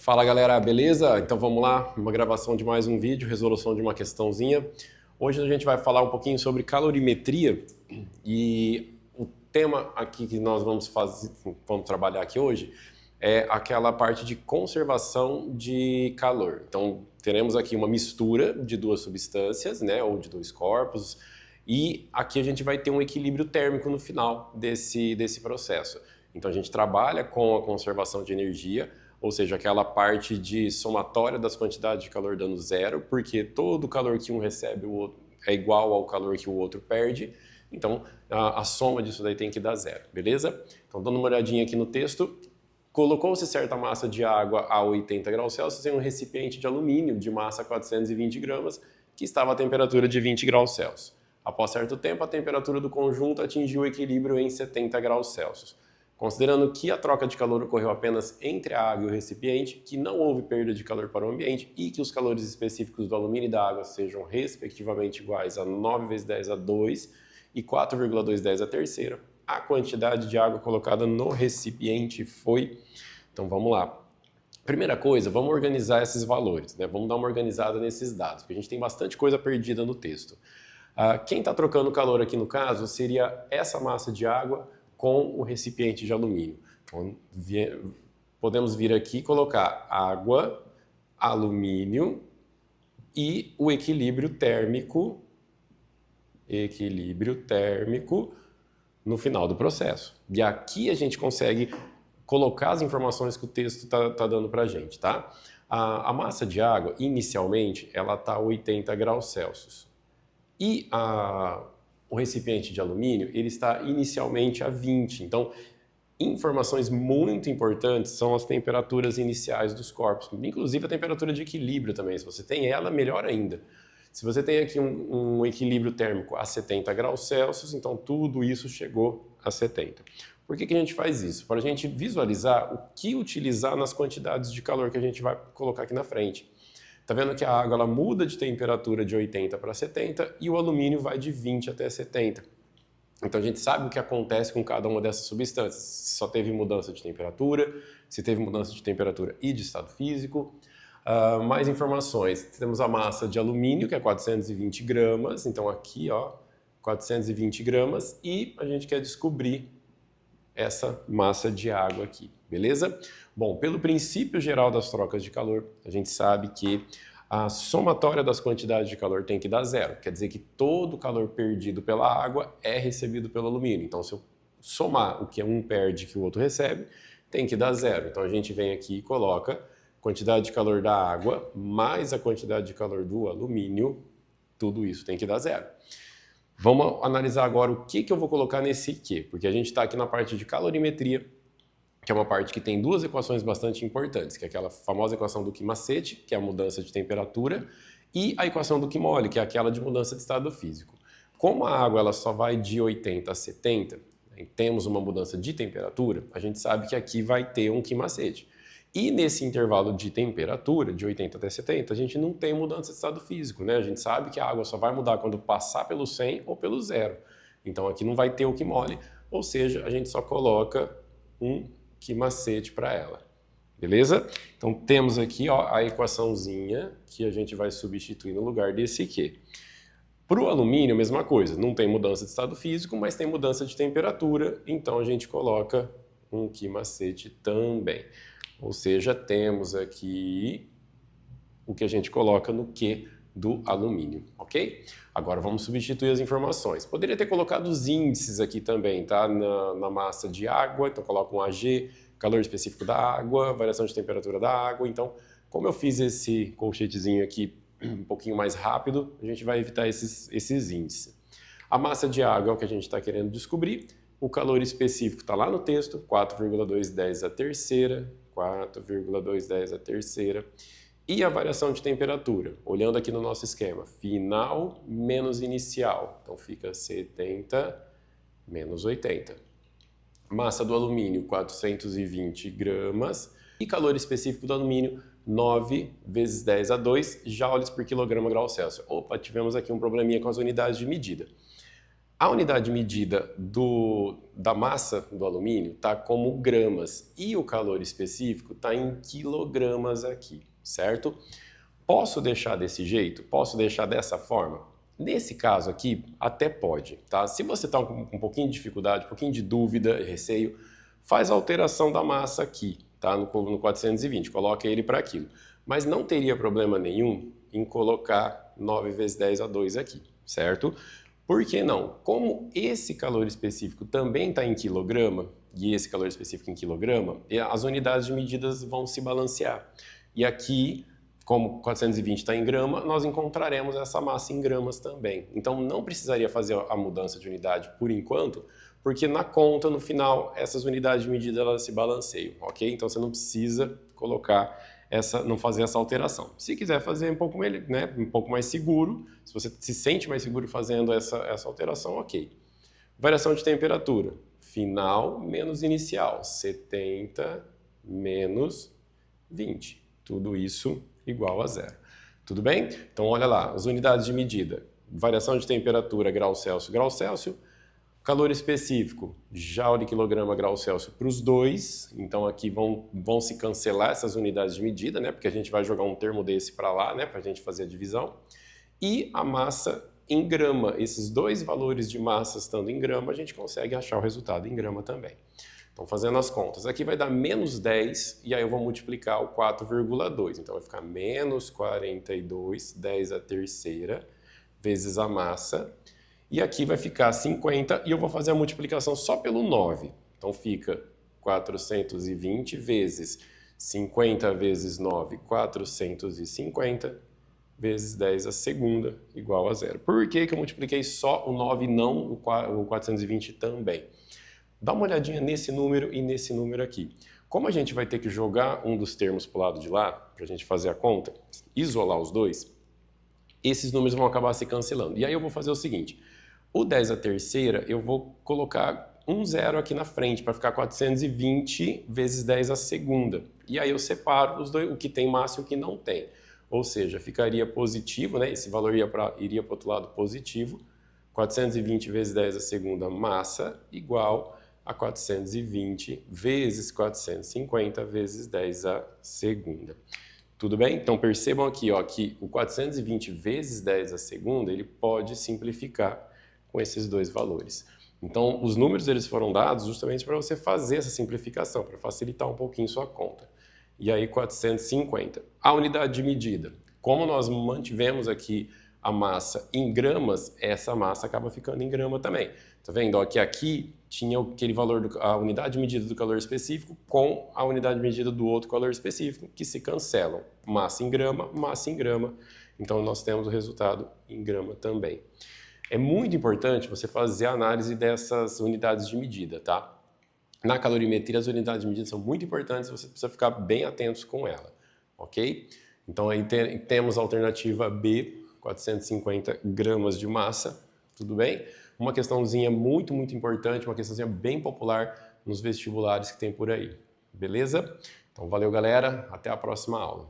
Fala galera, beleza? Então vamos lá, uma gravação de mais um vídeo, resolução de uma questãozinha. Hoje a gente vai falar um pouquinho sobre calorimetria e o tema aqui que nós vamos trabalhar aqui hoje é aquela parte de conservação de calor. Então teremos aqui uma mistura de duas substâncias, né, ou de dois corpos, e aqui a gente vai ter um equilíbrio térmico no final desse processo. Então a gente trabalha com a conservação de energia, ou seja, aquela parte de somatória das quantidades de calor dando zero, porque todo o calor que um recebe o outro é igual ao calor que o outro perde, então a soma disso daí tem que dar zero, beleza? Então dando uma olhadinha aqui no texto, colocou-se certa massa de água a 80 graus Celsius em um recipiente de alumínio de massa 420 gramas, que estava a temperatura de 20 graus Celsius. Após certo tempo, a temperatura do conjunto atingiu o equilíbrio em 70 graus Celsius. Considerando que a troca de calor ocorreu apenas entre a água e o recipiente, que não houve perda de calor para o ambiente e que os calores específicos do alumínio e da água sejam respectivamente iguais a 9 vezes 10 a 2 e 4,210 a terceira, a quantidade de água colocada no recipiente foi... Então vamos lá. Primeira coisa, vamos organizar esses valores, né? Vamos dar uma organizada nesses dados, porque a gente tem bastante coisa perdida no texto. Quem está trocando calor aqui no caso seria essa massa de água com o recipiente de alumínio. Então, podemos vir aqui e colocar água, alumínio e o equilíbrio térmico no final do processo. E aqui a gente consegue colocar as informações que o texto está dando para a gente, tá? A massa de água, inicialmente, ela está a 80 graus Celsius. E o recipiente de alumínio, ele está inicialmente a 20. Então, informações muito importantes são as temperaturas iniciais dos corpos, inclusive a temperatura de equilíbrio também. Se você tem ela, melhor ainda. Se você tem aqui um equilíbrio térmico a 70 graus Celsius, então tudo isso chegou a 70. Por que a gente faz isso? Para a gente visualizar o que utilizar nas quantidades de calor que a gente vai colocar aqui na frente. Tá vendo que a água ela muda de temperatura de 80 para 70 e o alumínio vai de 20 até 70. Então a gente sabe o que acontece com cada uma dessas substâncias. Se só teve mudança de temperatura, se teve mudança de temperatura e de estado físico. Mais informações. Temos a massa de alumínio, que é 420 gramas. Então aqui, ó, 420 gramas. E a gente quer descobrir essa massa de água aqui, beleza? Bom, pelo princípio geral das trocas de calor, a gente sabe que a somatória das quantidades de calor tem que dar zero. Quer dizer que todo o calor perdido pela água é recebido pelo alumínio. Então, se eu somar o que um perde que o outro recebe, tem que dar zero. Então, a gente vem aqui e coloca a quantidade de calor da água mais a quantidade de calor do alumínio, tudo isso tem que dar zero. Vamos analisar agora o que eu vou colocar nesse Q, porque a gente está aqui na parte de calorimetria, que é uma parte que tem duas equações bastante importantes, que é aquela famosa equação do Q macete, que é a mudança de temperatura, e a equação do Q mole, que é aquela de mudança de estado físico. Como a água ela só vai de 80 a 70, e temos uma mudança de temperatura, a gente sabe que aqui vai ter um Q macete. E nesse intervalo de temperatura, de 80 até 70, a gente não tem mudança de estado físico, né? A gente sabe que a água só vai mudar quando passar pelo 100 ou pelo zero. Então aqui não vai ter o Q mole, ou seja, a gente só coloca um Q macete para ela. Beleza? Então temos aqui, ó, a equaçãozinha que a gente vai substituir no lugar desse Q. Para o alumínio, a mesma coisa. Não tem mudança de estado físico, mas tem mudança de temperatura, então a gente coloca um Q macete também. Ou seja, temos aqui o que a gente coloca no Q do alumínio, ok? Agora vamos substituir as informações. Poderia ter colocado os índices aqui também, tá? Na massa de água, então coloca um AG, calor específico da água, variação de temperatura da água. Então, como eu fiz esse colchetezinho aqui um pouquinho mais rápido, a gente vai evitar esses índices. A massa de água é o que a gente está querendo descobrir. O calor específico está lá no texto, 4,210 a terceira, 4,210 a terceira. E a variação de temperatura, olhando aqui no nosso esquema, final menos inicial, então fica 70 menos 80. Massa do alumínio, 420 gramas. E calor específico do alumínio, 9 vezes 10 a 2 joules por quilograma grau Celsius. Opa, tivemos aqui um probleminha com as unidades de medida. A unidade de medida da massa do alumínio está como gramas e o calor específico está em quilogramas aqui, certo? Posso deixar desse jeito? Posso deixar dessa forma? Nesse caso aqui, até pode, tá? Se você está com um pouquinho de dificuldade, um pouquinho de dúvida, receio, faz a alteração da massa aqui, tá? No 420, coloca ele para aquilo. Mas não teria problema nenhum em colocar 9 vezes 10 a 2 aqui, certo? Por que não? Como esse calor específico também está em quilograma, e esse calor específico em quilograma, as unidades de medidas vão se balancear. E aqui, como 420 está em grama, nós encontraremos essa massa em gramas também. Então não precisaria fazer a mudança de unidade por enquanto, porque na conta, no final, essas unidades de medida elas se balanceiam, ok? Então você não precisa colocar não fazer essa alteração. Se quiser fazer um pouco, né, um pouco mais seguro, se você se sente mais seguro fazendo essa alteração, ok. Variação de temperatura, final menos inicial, 70 menos 20. Tudo isso igual a zero. Tudo bem? Então olha lá, as unidades de medida. Variação de temperatura, grau Celsius. Calor específico, joule quilograma grau Celsius para os dois. Então aqui vão se cancelar essas unidades de medida, né? Porque a gente vai jogar um termo desse para lá, né? Para a gente fazer a divisão. E a massa em grama. Esses dois valores de massa estando em grama, a gente consegue achar o resultado em grama também. Então fazendo as contas, aqui vai dar menos 10 e aí eu vou multiplicar o 4,2. Então vai ficar menos 42, 10 a terceira, vezes a massa. E aqui vai ficar 50 e eu vou fazer a multiplicação só pelo 9. Então fica 420 vezes 50 vezes 9, 450 vezes 10 a segunda, igual a zero. Por que eu multipliquei só o 9 e não o 420 também? Dá uma olhadinha nesse número e nesse número aqui. Como a gente vai ter que jogar um dos termos para o lado de lá, para a gente fazer a conta, isolar os dois, esses números vão acabar se cancelando. E aí eu vou fazer o seguinte, o 10 a terceira eu vou colocar um zero aqui na frente para ficar 420 vezes 10 a segunda. E aí eu separo os dois, o que tem massa e o que não tem. Ou seja, ficaria positivo, né? Esse valor iria para o outro lado positivo. 420 vezes 10 a segunda massa igual a 420 vezes 450 vezes 10 a segunda. Tudo bem? Então percebam aqui, ó, que o 420 vezes 10 a segunda ele pode simplificar com esses dois valores. Então os números eles foram dados justamente para você fazer essa simplificação, para facilitar um pouquinho sua conta. E aí 450. A unidade de medida. Como nós mantivemos aqui a massa em gramas, essa massa acaba ficando em grama também. Tá vendo? Ó, que aqui tinha aquele valor, a unidade de medida do calor específico com a unidade de medida do outro calor específico, que se cancelam. Massa em grama, massa em grama. Então nós temos o resultado em grama também. É muito importante você fazer a análise dessas unidades de medida, tá? Na calorimetria, as unidades de medida são muito importantes, você precisa ficar bem atento com ela, ok? Então aí temos a alternativa B, 450 gramas de massa, tudo bem? Uma questãozinha muito importante, uma questãozinha bem popular nos vestibulares que tem por aí, beleza? Então valeu galera, até a próxima aula.